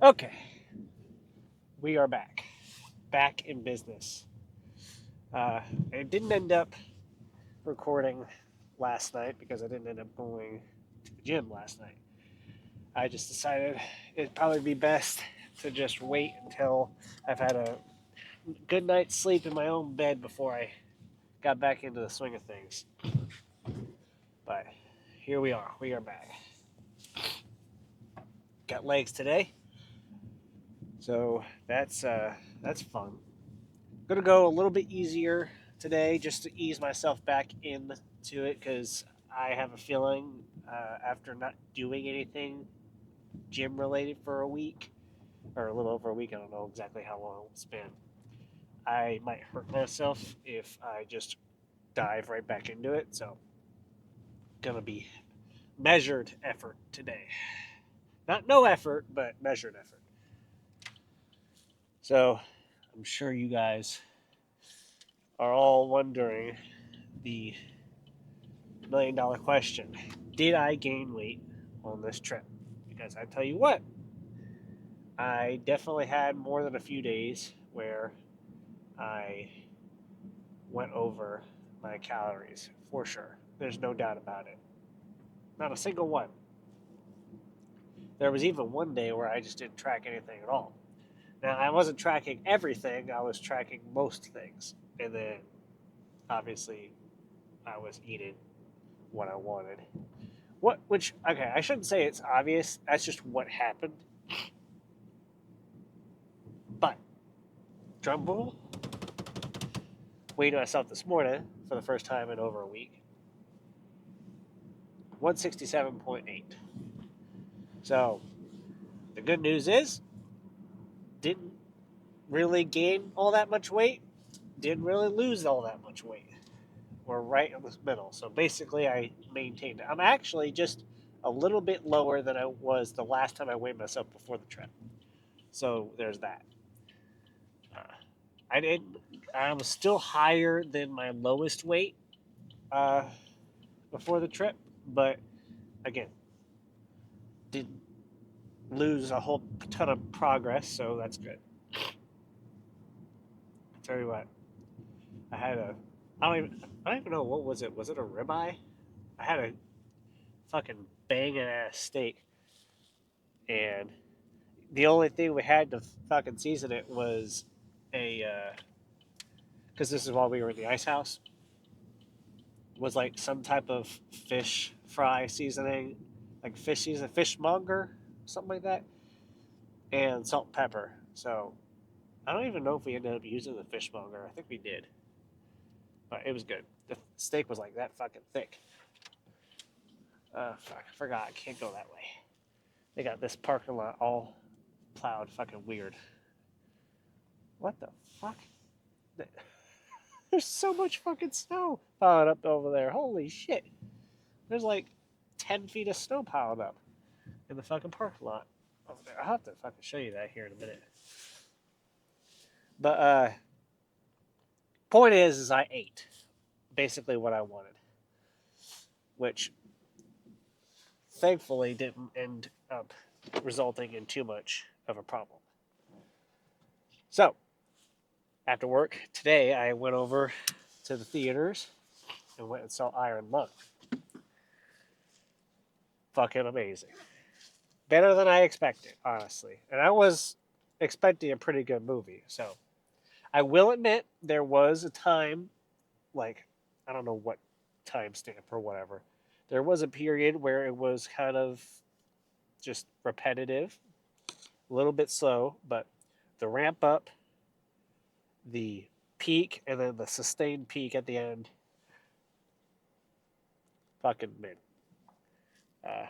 Okay, we are back. Back in business. I didn't end up recording last night because I didn't end up going to the gym last night. I just decided it'd probably be best to just wait until I've had a good night's sleep in my own bed before I got back into the swing of things. But here we are. We are back. Got legs today, so that's fun. Gonna go a little bit easier today just to ease myself back into it because I have a feeling after not doing anything gym related for a week or a little over a week, I don't know exactly how long it's been. I might hurt myself if I just dive right back into it. So, gonna be measured effort today. Not no effort, but measured effort. So, I'm sure you guys are all wondering the $1 million question. Did I gain weight on this trip? Because I tell you what, I definitely had more than a few days where I went over my calories for sure. There's no doubt about it. Not a single one. There was even one day where I just didn't track anything at all. Now, I wasn't tracking everything, I was tracking most things. And then, obviously, I was eating what I wanted. Okay, I shouldn't say it's obvious. That's just what happened. But, drum roll, weighed myself this morning for the first time in over a week. 167.8. So, the good news is, didn't really gain all that much weight, didn't really lose all that much weight. We're right in the middle. So basically, I maintained it. I'm actually just a little bit lower than I was the last time I weighed myself before the trip. So there's that. Uh, I did. I was still higher than my lowest weight uh, before the trip, but again, didn't lose a whole ton of progress, so that's good. I tell you what, I had a. I don't even know what was it. Was it a ribeye? I had a fucking banging ass steak, and the only thing we had to fucking season it was a because this is while we were in the ice house was like some type of fish fry seasoning, like fish season, fishmonger, something like that, and salt and pepper. So I don't even know if we ended up using the fishmonger. I think we did, but it was good. The steak was like that fucking thick. Fuck, I forgot. I can't go that way. They got this parking lot all plowed, fucking weird. What the fuck? There's so much fucking snow piled up over there. Holy shit. There's like 10 feet of snow piled up in the fucking parking lot over there. I'll have to fucking show you that here in a minute. But point is I ate basically what I wanted, which thankfully didn't end up resulting in too much of a problem. So after work today, I went over to the theaters and went and saw Iron Lung. Fucking amazing. Better than I expected, honestly. And I was expecting a pretty good movie. So I will admit there was a time, like, I don't know what timestamp or whatever. There was a period where it was kind of just repetitive, a little bit slow, but the ramp up, the peak, and then the sustained peak at the end, fucking man.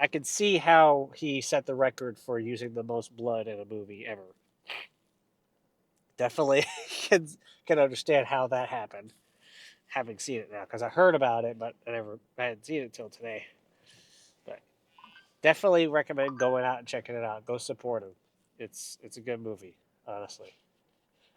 I can see how he set the record for using the most blood in a movie ever. Definitely can understand how that happened, having seen it now, because I heard about it, but I hadn't seen it till today. But definitely recommend going out and checking it out. Go support him. It's a good movie, honestly.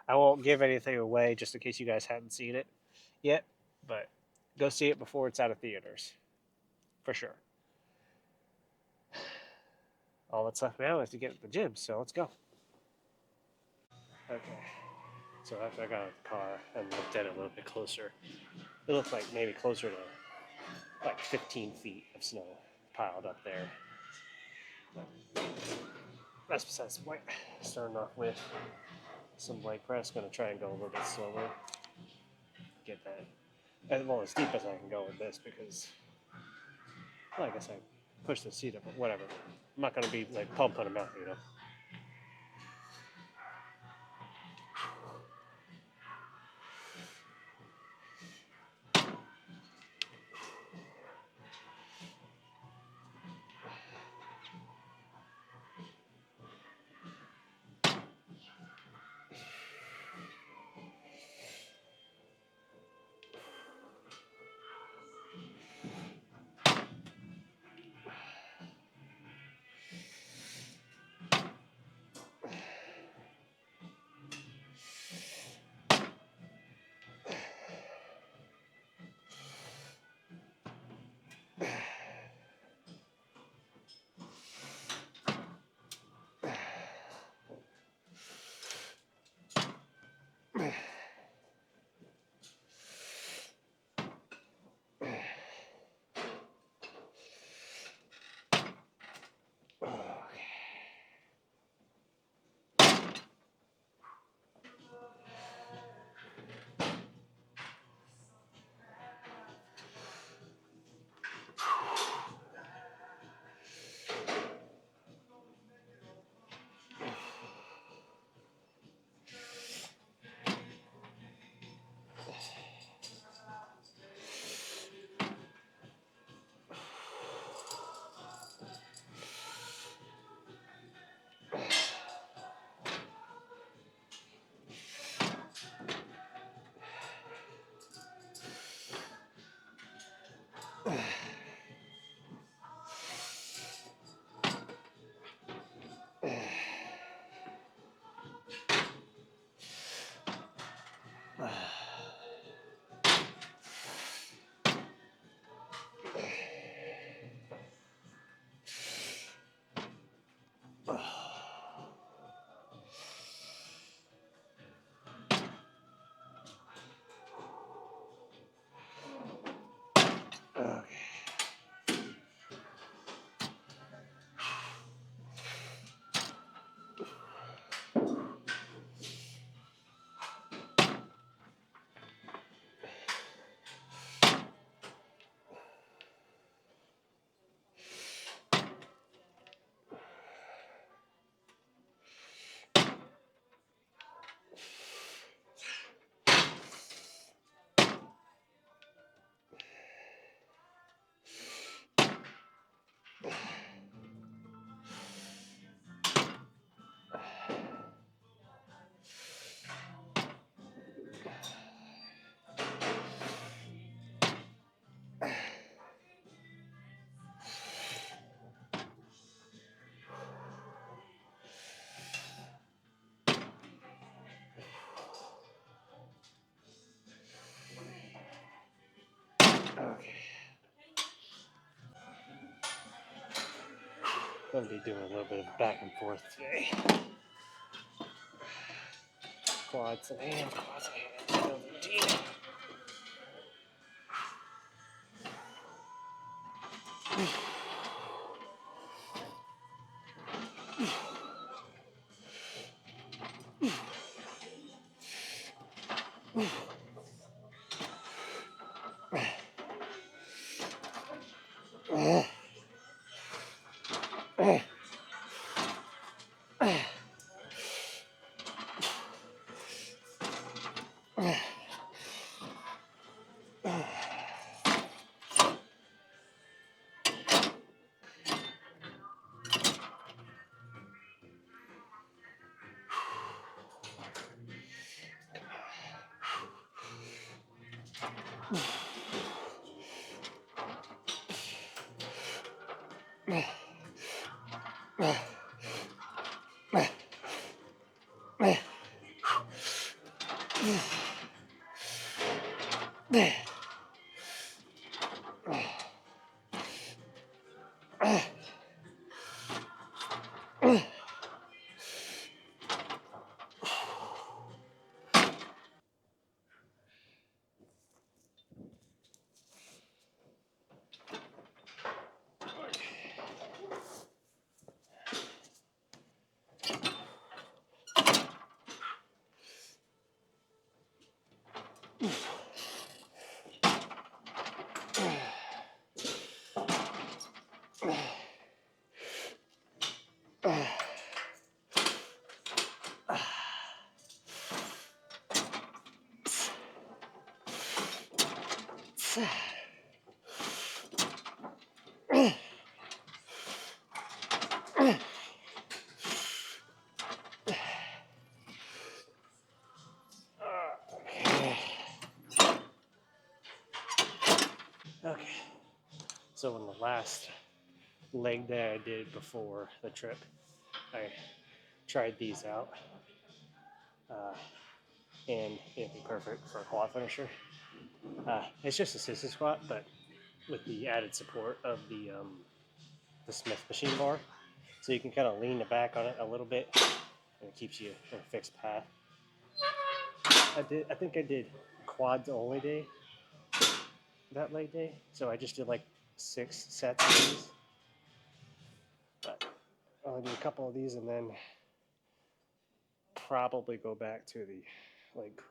I won't give anything away just in case you guys hadn't seen it yet, but go see it before it's out of theaters, for sure. all that's left now is to get to the gym. So let's go. Okay. So after I got out of the car and looked at it a little bit closer, it looked like maybe closer to like 15 feet of snow piled up there. But that's besides the point. Starting off with some leg press. Going to try and go a little bit slower. Get that as deep as I can go with this because, well, I guess I pushed the seat up, but whatever. I'm not going to be like pumping them out, you know. Okay. Okay. I'm going to be doing a little bit of back and forth today. Quads and hands, quads and hands. Routine. Okay, so in the last leg that I did before the trip, I tried these out, and it'd be perfect for a quad finisher. It's just a sissy squat, but with the added support of the Smith machine bar, so you can kind of lean the back on it a little bit, and it keeps you in a fixed path. I think I did quads only day that leg day, so I just did like 6 sets of these. But I'll do a couple of these and then probably go back to the leg curl.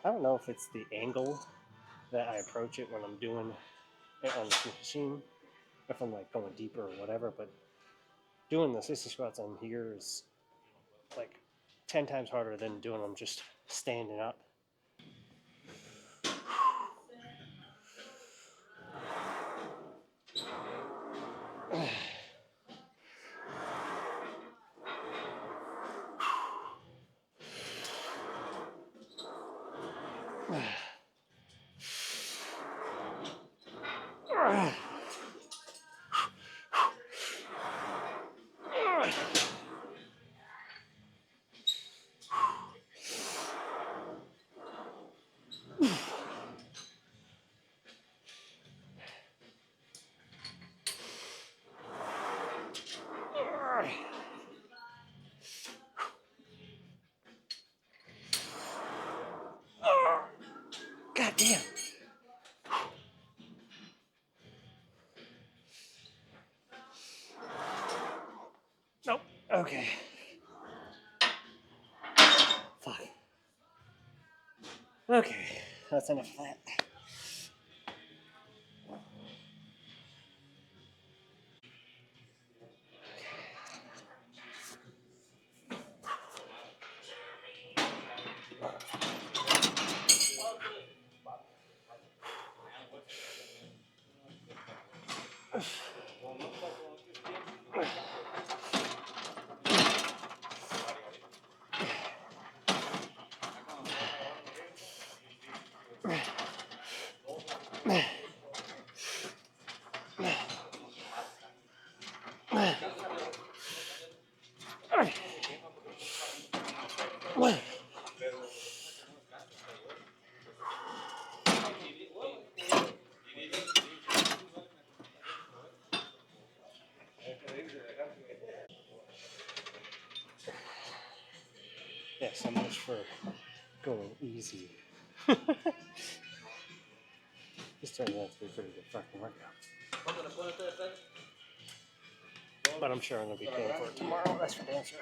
I don't know if it's the angle that I approach it when I'm doing it on the machine, if I'm like going deeper or whatever, but doing the sissy squats on here is like 10 times harder than doing them just standing up. God damn. Nope. Okay. Fuck. Okay, that's enough of that. for going easy. This turned out to be a pretty good fucking workout. But I'm sure I'm going to be paying for it tomorrow. That's for damn sure.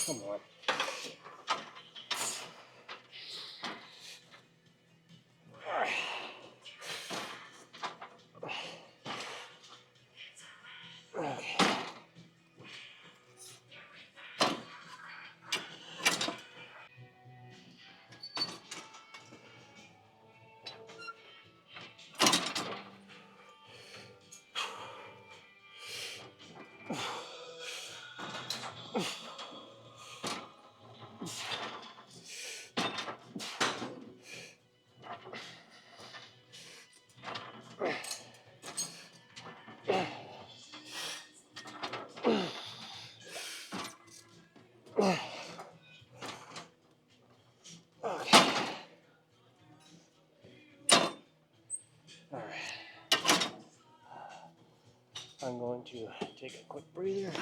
Come on. I'm going to take a quick breather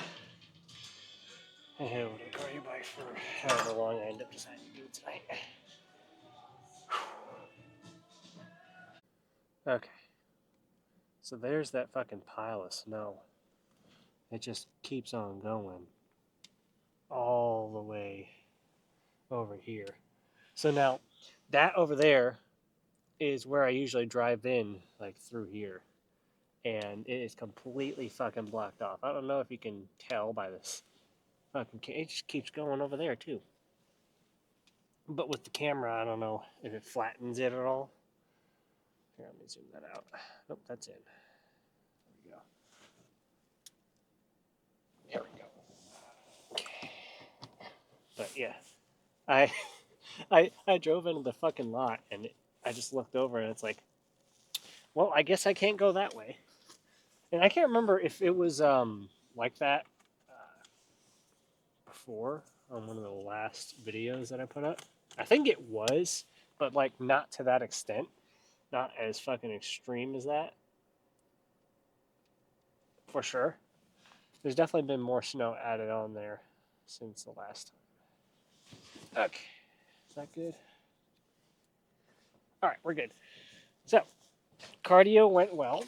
and head over to the cardio bike for however long I end up deciding to do it tonight. Okay. So there's that fucking pile of snow. It just keeps on going all the way over here. So now, that over there is where I usually drive in, like through here. And it is completely fucking blocked off. I don't know if you can tell by this fucking it just keeps going over there too. But with the camera, I don't know if it flattens it at all. Here, let me zoom that out. Nope, that's in. There we go. Okay. But yeah, I I drove into the fucking lot and I just looked over and it's like, well, I guess I can't go that way. And I can't remember if it was like that before on one of the last videos that I put up. I think it was, but like not to that extent, not as fucking extreme as that. For sure. There's definitely been more snow added on there since the last time. Okay. Is that good? All right, we're good. So, cardio went well.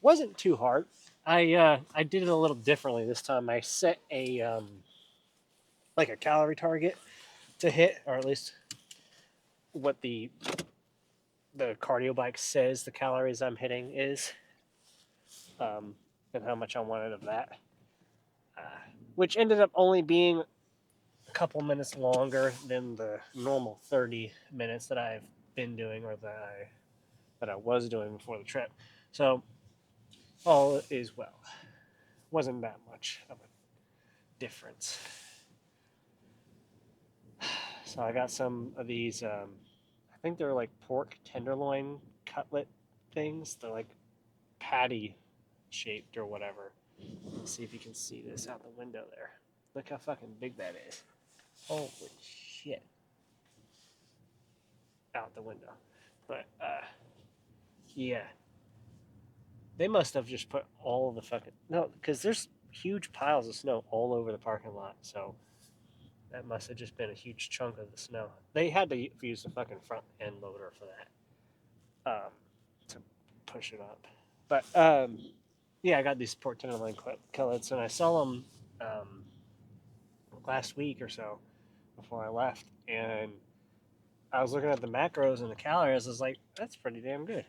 Wasn't too hard. I did it a little differently this time. I set a like a calorie target to hit, or at least what the cardio bike says the calories I'm hitting is, and how much I wanted of that. Which ended up only being a couple minutes longer than the normal 30 minutes that I've been doing or that I was doing before the trip. So all is well. Wasn't that much of a difference. So I got some of these. I think they're like pork tenderloin cutlet things. They're like patty shaped or whatever. Let's see if you can see this out the window there. Look how fucking big that is. Holy shit. Out the window. But, yeah. They must have just put all the fucking... No, because there's huge piles of snow all over the parking lot, so that must have just been a huge chunk of the snow. They had to use the fucking front end loader for that, to push it up. But, yeah, I got these pork tenderloin cutlets, and I saw them last week or so before I left, and I was looking at the macros and the calories. I was like, that's pretty damn good.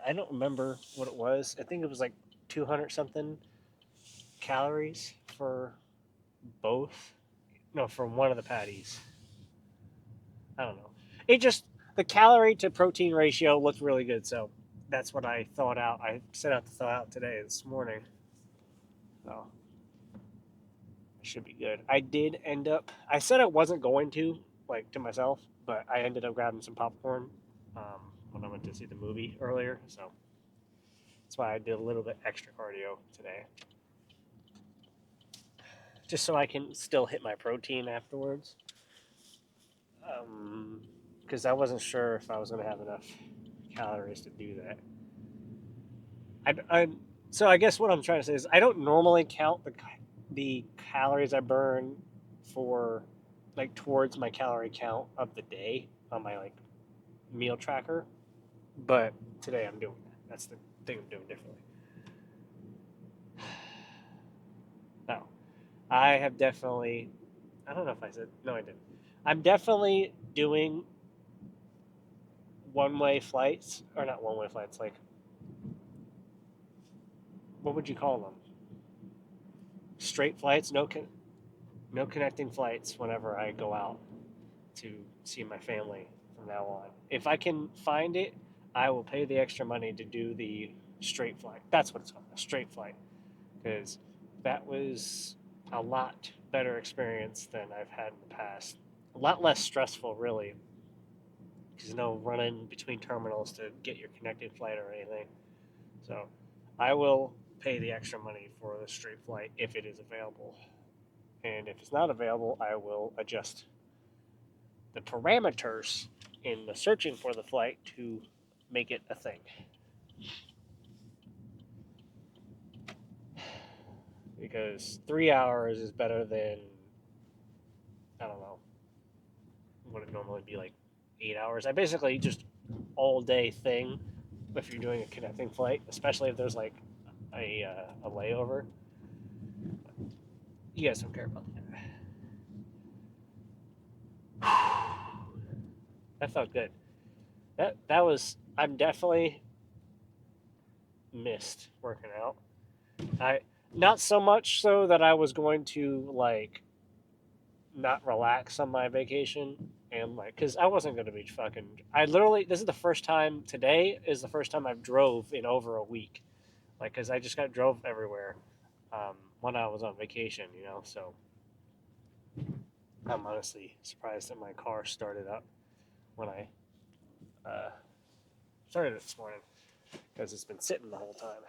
I don't remember what it was. I think it was like 200 something calories for both. No, for one of the patties. I don't know. It just, the calorie to protein ratio looked really good, so that's what I thought out. I set out to thaw out today, this morning. So, Should be good. I did end up. I said I wasn't going to, like to myself, but I ended up grabbing some popcorn when I went to see the movie earlier. So that's why I did a little bit extra cardio today, just so I can still hit my protein afterwards. Because I wasn't sure if I was going to have enough calories to do that. So I guess what I'm trying to say is I don't normally count the calories I burn for like towards my calorie count of the day on my like meal tracker, but today I'm doing that. That's the thing I'm doing differently. Now, I have definitely. I don't know if I said no. I didn't. I'm definitely doing one-way flights, or not one-way flights. Like, what would you call them? Straight flights. No connecting flights whenever I go out to see my family from now on. If I can find it, I will pay the extra money to do the straight flight. That's what it's called, a straight flight, because that was a lot better experience than I've had in the past. A lot less stressful, really, because no running between terminals to get your connecting flight or anything. So I will pay the extra money for the straight flight if it is available. And if it's not available, I will adjust the parameters in the searching for the flight to make it a thing. Because 3 hours is better than, I don't know, what it normally be like 8 hours. I basically just all day thing if you're doing a connecting flight, especially if there's like a layover. You guys don't care about that. That felt good. That was, I'm definitely missed working out. I not so much so that I was going to like not relax on my vacation and like because I wasn't going to be fucking. I literally this is the first time today is the first time I've drove in over a week, like because I just got drove everywhere when I was on vacation, you know. So I'm honestly surprised that my car started up when I uh, started it this morning because it's been sitting the whole time.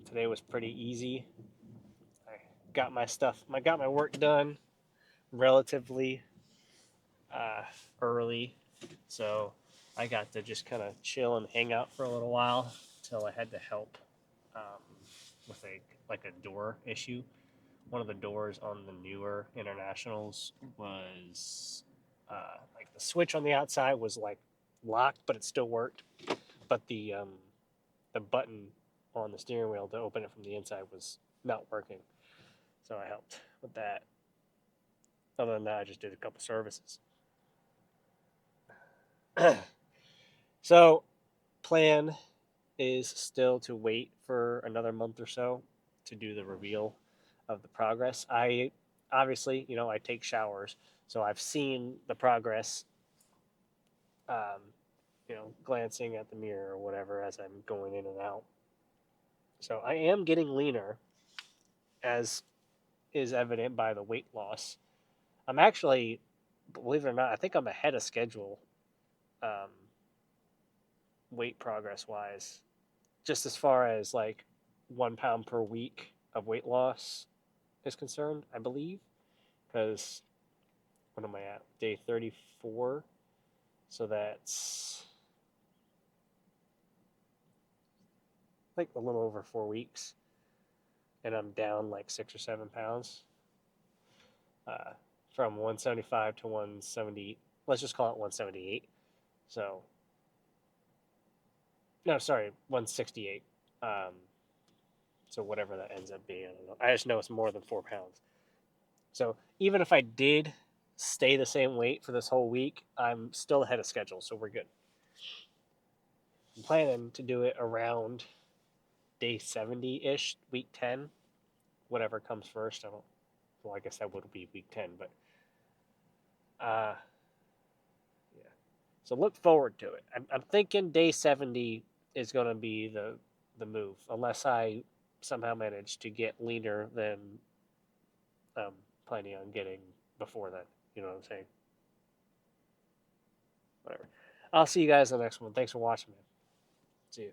Today was pretty easy. I got my stuff. I got my work done relatively uh, early, so I got to just kind of chill and hang out for a little while until I had to help um, with a door issue. One of the doors on the newer internationals was like the switch on the outside was like locked, but it still worked. But the button on the steering wheel to open it from the inside was not working, so I helped with that. Other than that, I just did a couple services. So, plan is still to wait for another month or so to do the reveal of the progress. I obviously, I take showers, so I've seen the progress. Um, glancing at the mirror or whatever as I'm going in and out. So I am getting leaner, as is evident by the weight loss. I'm actually, believe it or not, I think I'm ahead of schedule, um, weight progress wise. Just as far as like 1 pound per week of weight loss is concerned, I believe. Because what am I at? Day 34. So that's like a little over 4 weeks. And I'm down like 6 or 7 pounds uh, from 175 to 170. Let's just call it 178. So, no, sorry, 168. Um, so whatever that ends up being, I don't know. I just know it's more than 4 pounds. So even if I did stay the same weight for this whole week, I'm still ahead of schedule, so we're good. I'm planning to do it around day 70 ish, week 10, whatever comes first. I don't. Well, I guess that would be week 10, but uh, yeah. So look forward to it. I'm thinking day 70 is going to be the the move unless I somehow manage to get leaner than I'm planning on getting before then. You know what I'm saying? Whatever. I'll see you guys in the next one. Thanks for watching, man. See you.